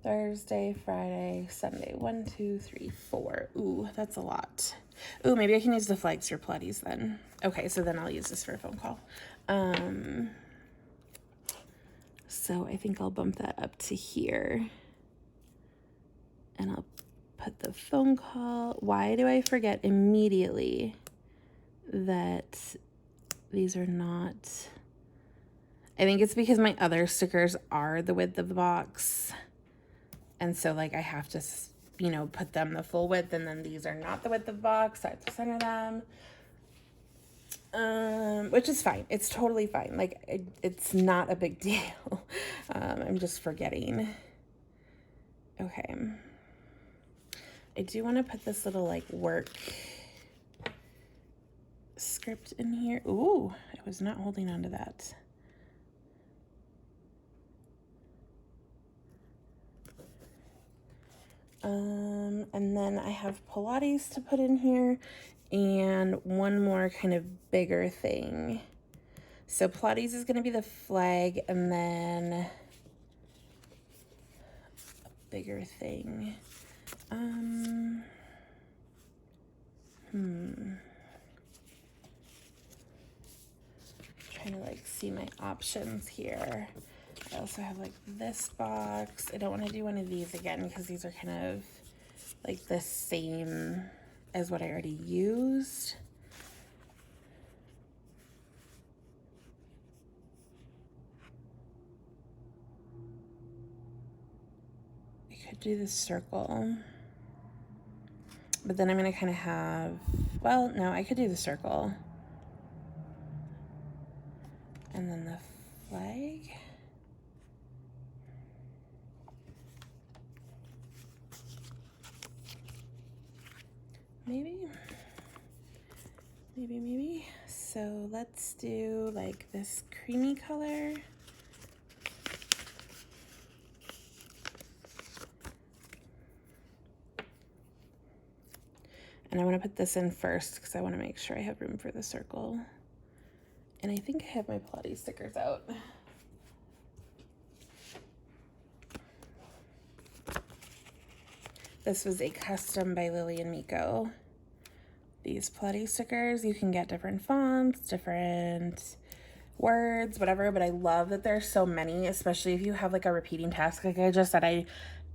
Thursday, Friday, Sunday. 1, 2, 3, 4. Ooh, that's a lot. Ooh, maybe I can use the flags for Pilates then. Okay, so then I'll use this for a phone call. So I think I'll bump that up to here. And I'll put the phone call. Why do I forget immediately that these are not... I think it's because my other stickers are the width of the box. And so like I have to, you know, put them the full width, and then these are not the width of the box. So I have to center them. Which is fine. It's totally fine. Like, it's not a big deal. I'm just forgetting. Okay. I do want to put this little like work script in here. Ooh, I was not holding on to that. And then I have Pilates to put in here and one more kind of bigger thing. So Pilates is going to be the flag, and then a bigger thing. Trying to like see my options here. I also have like this box. I don't want to do one of these again because these are kind of like the same as what I already used. I could do this circle, but then I'm going to kind of have, well, no, I could do the circle. And then the flag. Maybe. So let's do like this creamy color. And I want to put this in first because I want to make sure I have room for the circle. And I think I have my Pilates stickers out. This was a custom by Lily and Miko. These Pilates stickers, you can get different fonts, different words, whatever, but I love that there's so many, especially if you have like a repeating task. Like I just said, I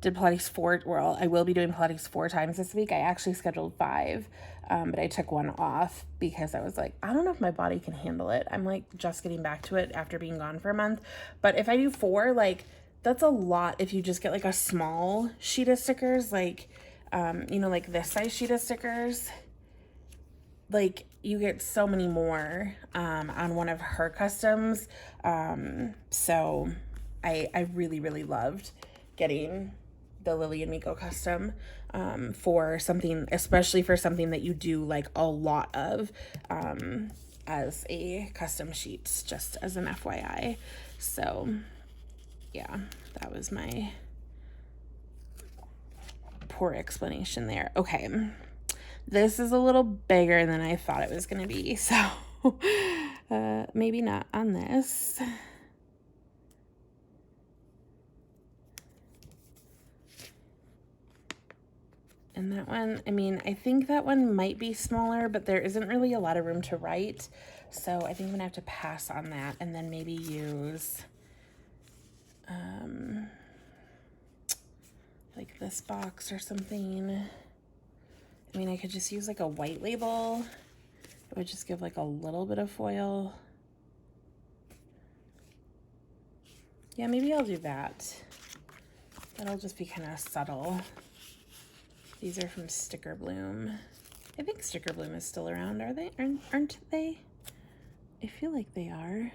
did Pilates well, I will be doing Pilates 4 times this week. I actually scheduled 5, but I took one off because I was like, I don't know if my body can handle it. I'm like just getting back to it after being gone for a month. But if I do 4, like that's a lot if you just get like a small sheet of stickers, like, you know, like this size sheet of stickers. Like you get so many more on one of her customs. So I really loved getting the Lily and Miko custom for something, especially for something that you do like a lot of as a custom sheet, just as an FYI. So yeah, that was my poor explanation there. Okay. This is a little bigger than I thought it was going to be, so maybe not on this. And that one, I mean, I think that one might be smaller, but there isn't really a lot of room to write, so I think I'm going to have to pass on that and then maybe use like this box or something. I mean, I could just use like a white label. It would just give like a little bit of foil. Yeah, maybe I'll do that. That'll just be kind of subtle. These are from Sticker Bloom. I think Sticker Bloom is still around, are they? Aren't they? I feel like they are.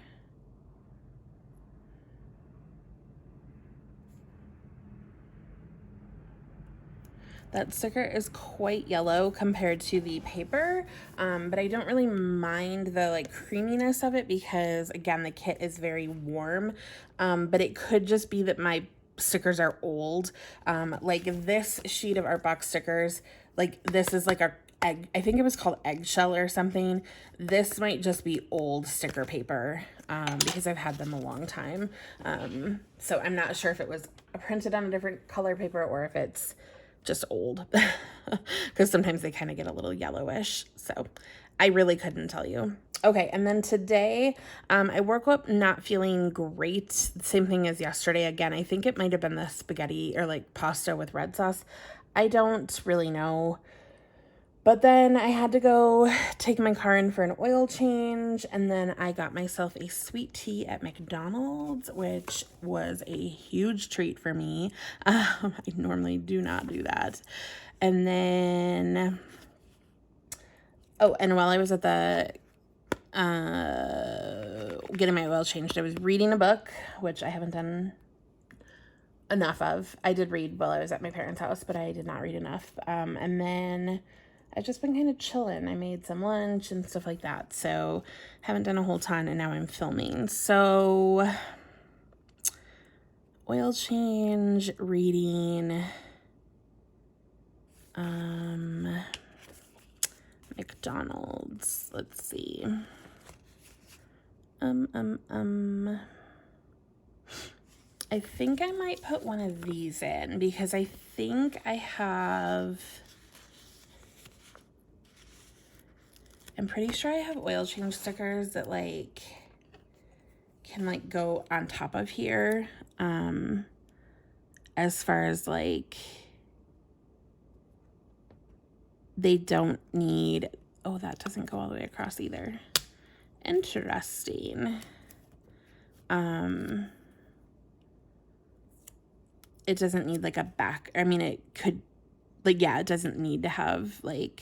That sticker is quite yellow compared to the paper, but I don't really mind the like creaminess of it because again, the kit is very warm, but it could just be that my stickers are old. Like this sheet of art box stickers, like this is like a egg, I think it was called eggshell or something. This might just be old sticker paper because I've had them a long time. So I'm not sure if it was printed on a different color paper or if it's just old because sometimes they kind of get a little yellowish. So I really couldn't tell you. Okay, and then today I woke up not feeling great. Same thing as yesterday. Again, I think it might have been the spaghetti or like pasta with red sauce. I don't really know. But then I had to go take my car in for an oil change, and then I got myself a sweet tea at McDonald's, which was a huge treat for me. I normally do not do that. And then, oh, and while I was at the getting my oil changed. I was reading a book, which I haven't done enough of. I did read while I was at my parents' house, but I did not read enough. And then I've just been kind of chilling. I made some lunch and stuff like that. So haven't done a whole ton, and now I'm filming. So oil change, reading, McDonald's. Let's see. I think I might put one of these in because I think I have, I'm pretty sure I have oil change stickers that like can like go on top of here. As far as like, they don't need, oh, that doesn't go all the way across either. Interesting. It doesn't need like a back. I mean, it could, like, yeah, it doesn't need to have like,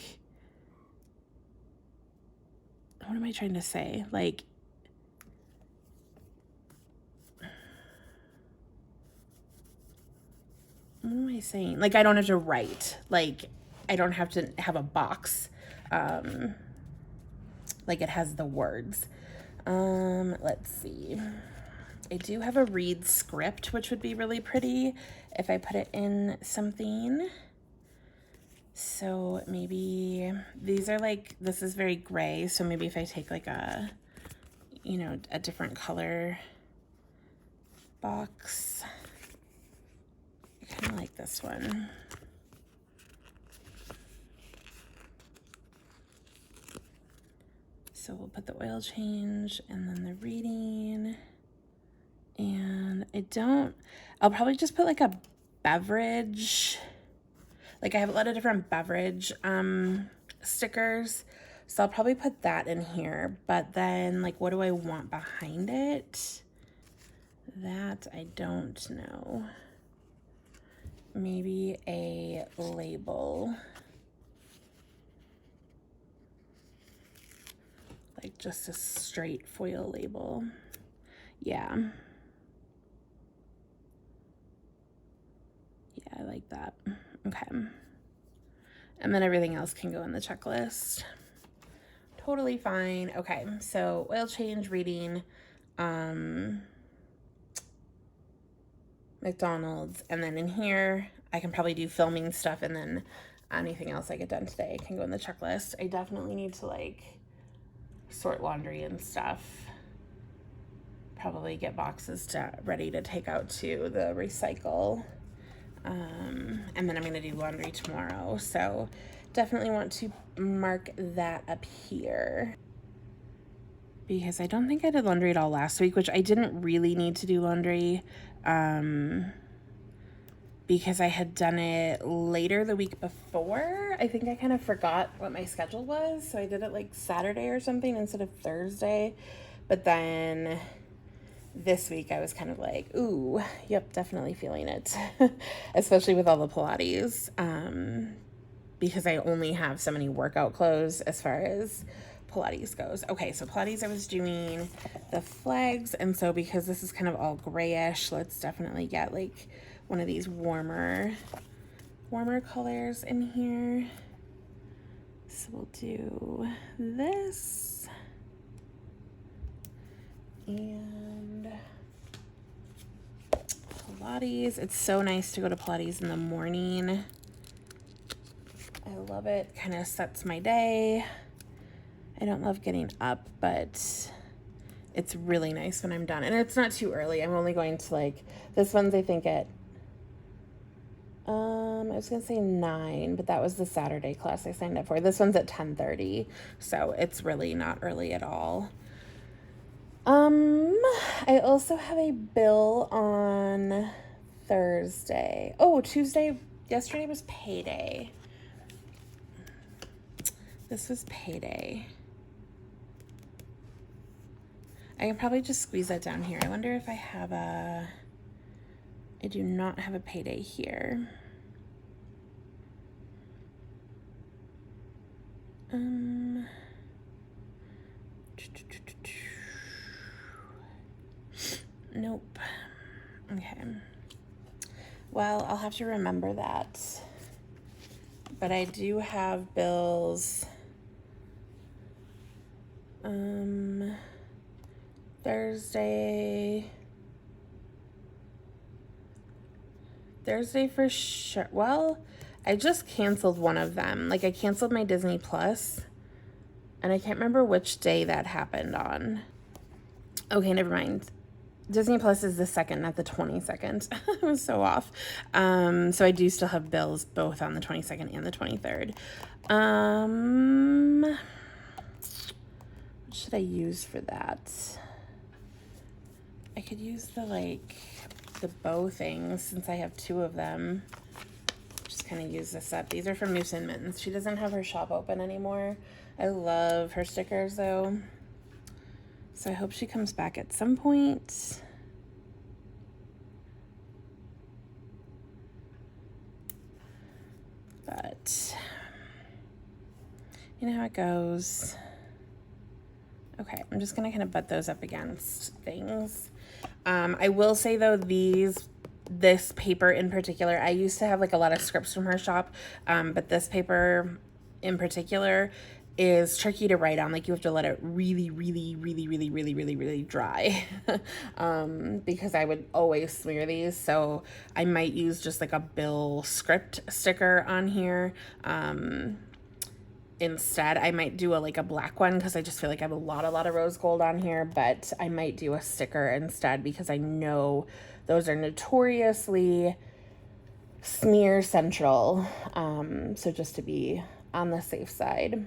what am I trying to say? Like, what am I saying? Like, I don't have to write. Like, I don't have to have a box. Like, it has the words. Let's see. I do have a read script, which would be really pretty if I put it in something. So maybe these are like, this is very gray. So maybe if I take like a, you know, a different color box. I kind of like this one. So we'll put the oil change and then the reading. And I'll probably just put like a beverage. Like I have a lot of different beverage stickers. So I'll probably put that in here. But then like, what do I want behind it? That I don't know. Maybe a label. Like just a straight foil label. Yeah. Yeah, I like that. Okay. And then everything else can go in the checklist. Totally fine. Okay, so oil change, reading, McDonald's, and then in here, I can probably do filming stuff, and then anything else I get done today can go in the checklist. I definitely need to like sort laundry and stuff. Probably get boxes ready to take out to the recycle. And then I'm gonna do laundry tomorrow. So definitely want to mark that up here. Because I don't think I did laundry at all last week, which I didn't really need to do laundry. Because I had done it later the week before. I think I kind of forgot what my schedule was. So I did it like Saturday or something instead of Thursday. But then this week I was kind of like, ooh, yep, definitely feeling it. Especially with all the Pilates. Because I only have so many workout clothes as far as Pilates goes. Okay, so Pilates I was doing the flags. And so because this is kind of all grayish, let's definitely get like one of these warmer colors in here. So we'll do this. And Pilates. It's so nice to go to Pilates in the morning. I love it. Kind of sets my day. I don't love getting up, but it's really nice when I'm done. And it's not too early. I'm only going to like, this one's I think at, I was gonna say 9, but that was the Saturday class I signed up for. This one's at 10:30, so it's really not early at all. I also have a bill on Thursday. Oh, Tuesday. Yesterday was payday. This was payday. I can probably just squeeze that down here. I wonder if I have a, I do not have a payday here. Nope. Okay. Well, I'll have to remember that. But I do have bills. Thursday for sure. Well, I just canceled one of them. Like, I canceled my Disney Plus, and I can't remember which day that happened on. Okay, never mind. Disney Plus is the 2nd, not the 22nd. I was so off. So I do still have bills both on the 22nd and the 23rd. What should I use for that? I could use the bow things since I have 2 of them. Just kind of use this up. These are from Moose and Mittens. She doesn't have her shop open anymore. I love her stickers though. So I hope she comes back at some point. But you know how it goes. Okay, I'm just gonna kind of butt those up against things. I will say though, this paper in particular, I used to have like a lot of scripts from her shop, but this paper in particular is tricky to write on. Like, you have to let it really, really, really, really, really, really, really dry. Because I would always smear these. So I might use just like a bill script sticker on here. Instead, I might do a black one because I just feel like I have a lot of rose gold on here, but I might do a sticker instead because I know those are notoriously smear central. So just to be on the safe side.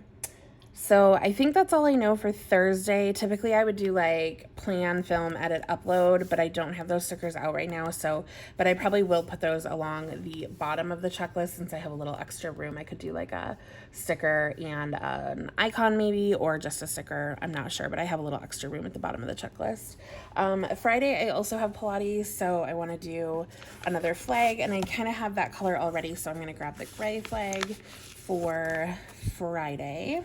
So I think that's all I know for Thursday. Typically I would do like plan, film, edit, upload, but I don't have those stickers out right now. But I probably will put those along the bottom of the checklist since I have a little extra room. I could do like a sticker and an icon maybe, or just a sticker. I'm not sure, but I have a little extra room at the bottom of the checklist. Friday, I also have Pilates, so I want to do another flag, and I kind of have that color already, so I'm going to grab the gray flag for Friday.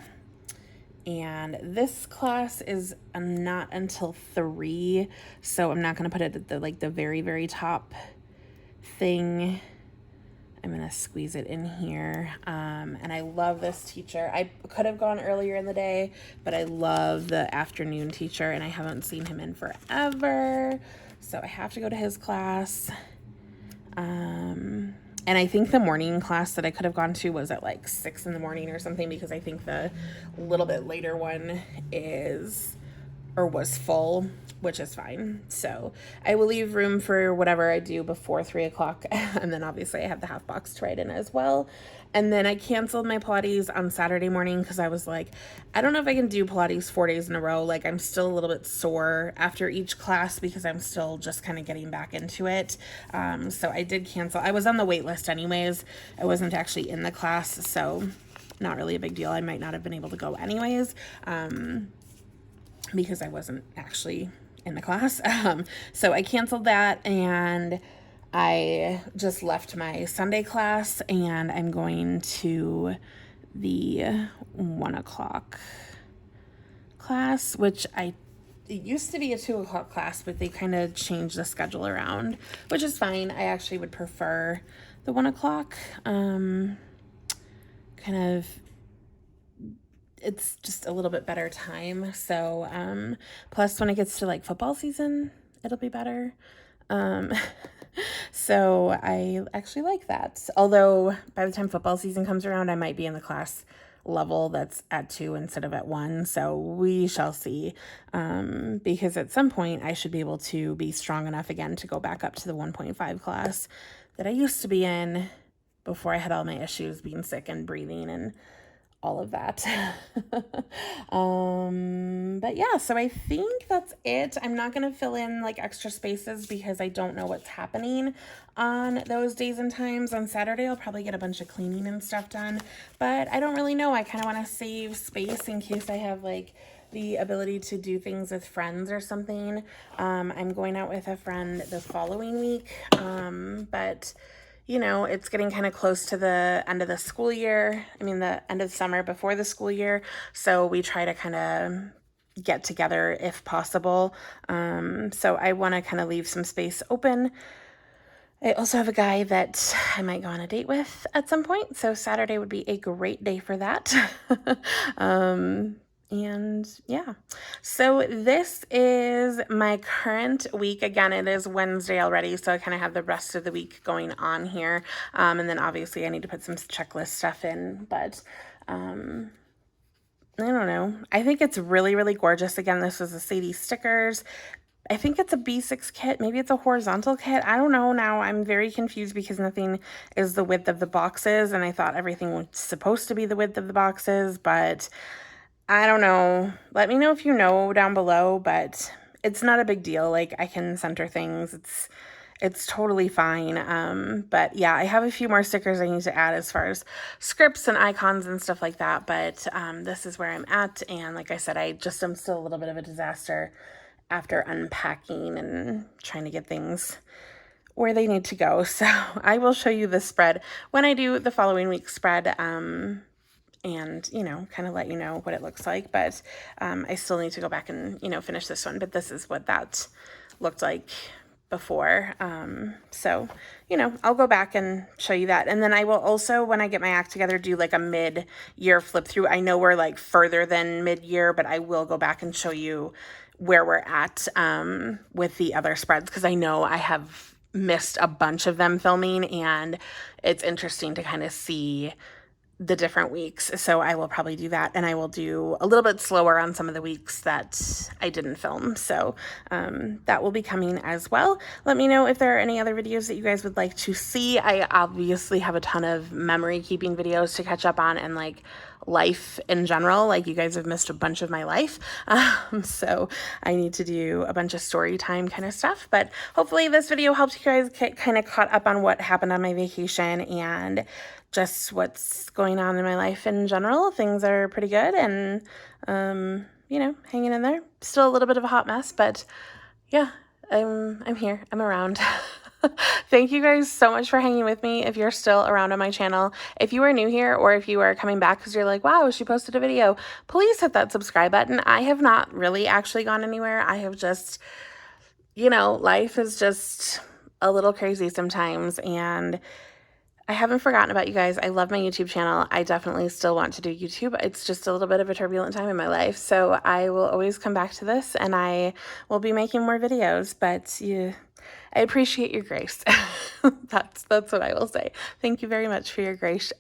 And this class is not until 3, so I'm not going to put it at the very, very top thing. I'm going to squeeze it in here. And I love this teacher. I could have gone earlier in the day, but I love the afternoon teacher, and I haven't seen him in forever. So I have to go to his class. And I think the morning class that I could have gone to was at like 6 in the morning or something, because I think the little bit later one was full, which is fine. So I will leave room for whatever I do before 3 o'clock. And then obviously I have the half box to write in as well. And then I canceled my Pilates on Saturday morning because I was like, I don't know if I can do Pilates 4 days in a row. Like, I'm still a little bit sore after each class because I'm still just kind of getting back into it. So I did cancel. I was on the wait list anyways. I wasn't actually in the class, so not really a big deal. I might not have been able to go anyways, because I wasn't actually in the class. So I canceled that, and I just left my Sunday class, and I'm going to the 1 o'clock class, which it used to be a 2 o'clock class, but they kind of changed the schedule around, which is fine. I actually would prefer the 1 o'clock. It's just a little bit better time. So, plus when it gets to like football season, it'll be better. So I actually like that. Although by the time football season comes around, I might be in the class level that's at 2 instead of at 1. So we shall see. Because at some point I should be able to be strong enough again to go back up to the 1.5 class that I used to be in before I had all my issues being sick and breathing and all of that. But yeah, so I think that's it. I'm not going to fill in like extra spaces because I don't know what's happening on those days and times. On Saturday, I'll probably get a bunch of cleaning and stuff done, but I don't really know. I kind of want to save space in case I have like the ability to do things with friends or something. I'm going out with a friend the following week, but you know, it's getting kind of close to the end of the school year. I mean, the end of the summer before the school year. So we try to kind of get together if possible. So I want to kind of leave some space open. I also have a guy that I might go on a date with at some point, so Saturday would be a great day for that. And yeah, so this is my current week. Again, it is Wednesday already, so I kind of have the rest of the week going on here. And then obviously I need to put some checklist stuff in, but I don't know. I think it's really, really gorgeous. Again, this is a Sadie Stickers. I think it's a B6 kit. Maybe it's a horizontal kit. I don't know now. I'm very confused because nothing is the width of the boxes, and I thought everything was supposed to be the width of the boxes, but I don't know. Let me know if you know down below, but it's not a big deal. Like, I can center things. It's totally fine. But yeah, I have a few more stickers I need to add as far as scripts and icons and stuff like that. But this is where I'm at. And like I said, I'm still a little bit of a disaster after unpacking and trying to get things where they need to go. So I will show you the spread when I do the following week's spread. And, kind of let you know what it looks like. But I still need to go back and, finish this one. But this is what that looked like before. So, I'll go back and show you that. And then I will also, when I get my act together, do like a mid-year flip through. I know we're like further than mid-year, but I will go back and show you where we're at with the other spreads, because I know I have missed a bunch of them filming, and it's interesting to kind of see the different weeks. So I will probably do that, and I will do a little bit slower on some of the weeks that I didn't film. So that will be coming as well. Let me know if there are any other videos that you guys would like to see. I obviously have a ton of memory keeping videos to catch up on, and like life in general. Like, you guys have missed a bunch of my life. So I need to do a bunch of story time kind of stuff, but hopefully this video helps you guys get kind of caught up on what happened on my vacation and just what's going on in my life in general. Things are pretty good, and, hanging in there. Still a little bit of a hot mess, but yeah, I'm here. I'm around. Thank you guys so much for hanging with me. If you're still around on my channel, if you are new here, or if you are coming back because you're like, wow, she posted a video, please hit that subscribe button. I have not really actually gone anywhere. I have just, life is just a little crazy sometimes, and I haven't forgotten about you guys. I love my YouTube channel. I definitely still want to do YouTube. It's just a little bit of a turbulent time in my life. So I will always come back to this, and I will be making more videos, but I appreciate your grace. That's what I will say. Thank you very much for your grace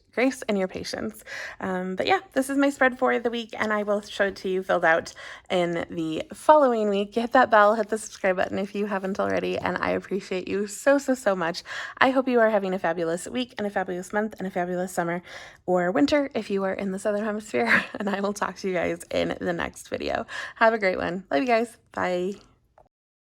and your patience. But yeah, this is my spread for the week, and I will show it to you filled out in the following week. Hit that bell, hit the subscribe button if you haven't already, and I appreciate you so, so, so much. I hope you are having a fabulous week and a fabulous month and a fabulous summer or winter if you are in the Southern Hemisphere, and I will talk to you guys in the next video. Have a great one. Love you guys. Bye.